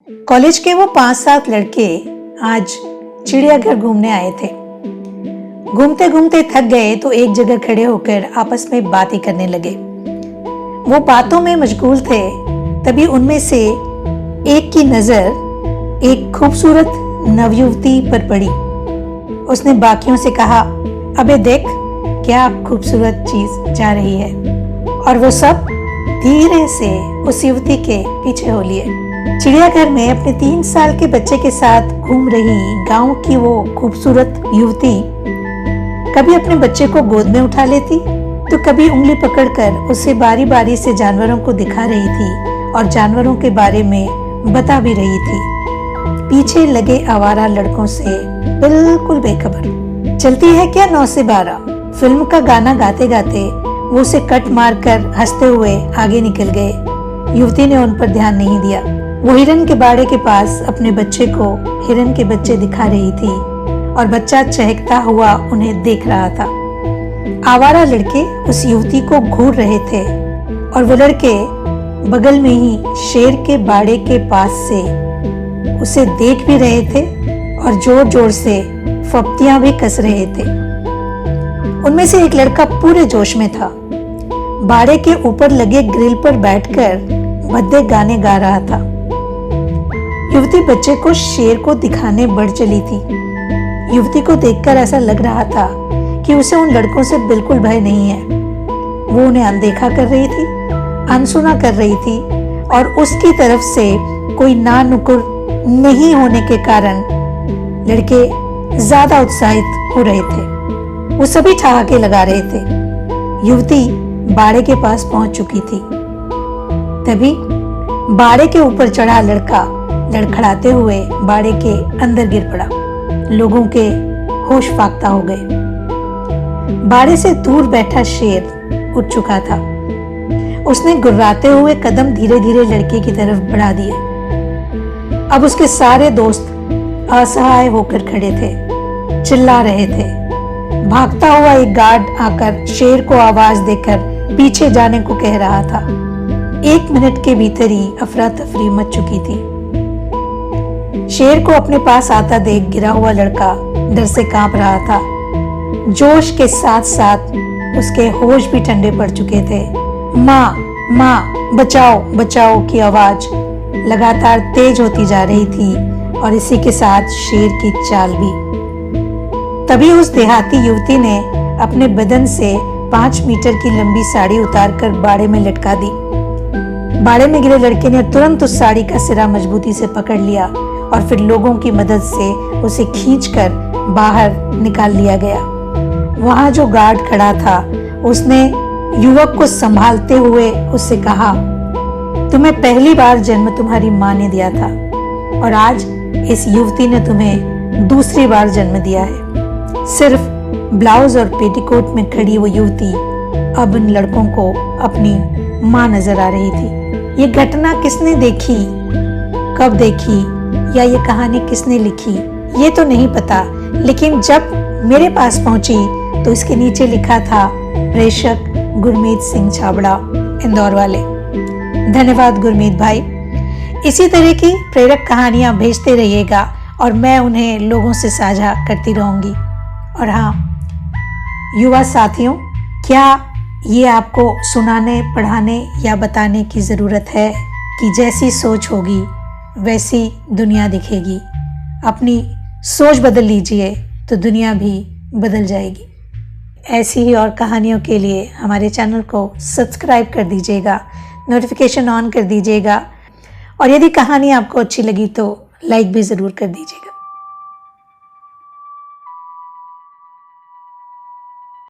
College के वो 5-7 लड़के आज चिड़ियाघर घूमने आए थे। घूमते घूमते थक गए तो एक जगह खड़े होकर आपस में बातें करने लगे। वो बातों में मशगूल थे, तभी उनमें से एक की नजर एक खूबसूरत नवयुवती पर पड़ी। उसने बाकियों से कहा, अबे देख क्या खूबसूरत चीज जा रही है। और वो सब धीरे से उस युवती के पीछे हो लिए। चिड़ियाघर में अपने 3 साल के बच्चे के साथ घूम रही गांव की वो खूबसूरत युवती कभी अपने बच्चे को गोद में उठा लेती तो कभी उंगली पकड़कर उसे बारी बारी से जानवरों को दिखा रही थी और जानवरों के बारे में बता भी रही थी, पीछे लगे आवारा लड़कों से बिल्कुल बेखबर। चलती है क्या 9 से 12 फिल्म का गाना गाते गाते वो उसे कट मारकर हंसते हुए आगे निकल गए। युवती ने उन पर ध्यान नहीं दिया। वो हिरन के बाड़े के पास अपने बच्चे को हिरन के बच्चे दिखा रही थी और बच्चा चहकता हुआ उन्हें देख रहा था। आवारा लड़के उस युवती को घूर रहे थे और वो लड़के बगल में ही शेर के बाड़े के पास से उसे देख भी रहे थे और जोर जोर से फप्तियां भी कस रहे थे। उनमें से एक लड़का पूरे जोश में था। बाड़े के ऊपर लगे ग्रिल पर बैठकर भद्दे गाने गा रहा था। युवती बच्चे को शेर को दिखाने बढ़ चली थी। युवती को देखकर ऐसा लग रहा था कि उसे उन लड़कों से बिल्कुल भय नहीं है। वो उन्हें अनदेखा कर रही थी, अनसुना कर रही थी और उसकी तरफ से कोई ना नुकुर नहीं होने के कारण लड़के ज्यादा उत्साहित हो रहे थे। वो सभी ठहाके लगा रहे थे। युवती बाड़े के पास पहुंच चुकी थी। तभी बाड़े के ऊपर चढ़ा लड़का लड़खड़ाते हुए बाड़े के अंदर गिर पड़ा। लोगों के होश फाख्ता हो गए। बाड़े से दूर बैठा शेर उठ चुका था। उसने गुर्राते हुए कदम धीरे धीरे लड़के की तरफ बढ़ा दिए। अब उसके सारे दोस्त असहाय होकर खड़े थे, चिल्ला रहे थे। भागता हुआ एक गार्ड आकर शेर को आवाज देकर पीछे जाने को कह रहा था। 1 मिनट के भीतर ही अफरा तफरी मच चुकी थी। शेर को अपने पास आता देख गिरा हुआ लड़का डर से कांप रहा था। जोश के साथ साथ उसके होश भी ठंडे पड़ चुके थे। माँ माँ बचाओ बचाओ की आवाज लगातार तेज होती जा रही थी और इसी के साथ शेर की चाल भी। तभी उस देहाती युवती ने अपने बदन से 5 मीटर की लंबी साड़ी उतारकर बाड़े में लटका दी। बाड़े में गिरे लड़के ने तुरंत उस साड़ी का सिरा मजबूती से पकड़ लिया और फिर लोगों की मदद से उसे खींचकर बाहर निकाल लिया गया। वहां जो गार्ड खड़ा था उसने युवक को संभालते हुए उससे कहा, तुम्हें पहली बार जन्म तुम्हारी माँ ने दिया था और आज इस युवती ने तुम्हें दूसरी बार जन्म दिया है। सिर्फ ब्लाउज और पेटीकोट में खड़ी वो युवती अब इन लड़कों को अपनी माँ नजर आ रही थी। ये घटना किसने देखी, कब देखी या ये कहानी किसने लिखी ये तो नहीं पता, लेकिन जब मेरे पास पहुंची तो इसके नीचे लिखा था प्रेषक गुरमीत सिंह छाबड़ा, इंदौर वाले। धन्यवाद गुरमीत भाई। इसी तरह की प्रेरक कहानियां भेजते रहिएगा और मैं उन्हें लोगों से साझा करती रहूंगी। और हाँ युवा साथियों, क्या ये आपको सुनाने पढ़ाने या बताने की ज़रूरत है कि जैसी सोच होगी वैसी दुनिया दिखेगी। अपनी सोच बदल लीजिए तो दुनिया भी बदल जाएगी। ऐसी ही और कहानियों के लिए हमारे चैनल को सब्सक्राइब कर दीजिएगा, नोटिफिकेशन ऑन कर दीजिएगा और यदि कहानी आपको अच्छी लगी तो लाइक भी ज़रूर कर दीजिएगा।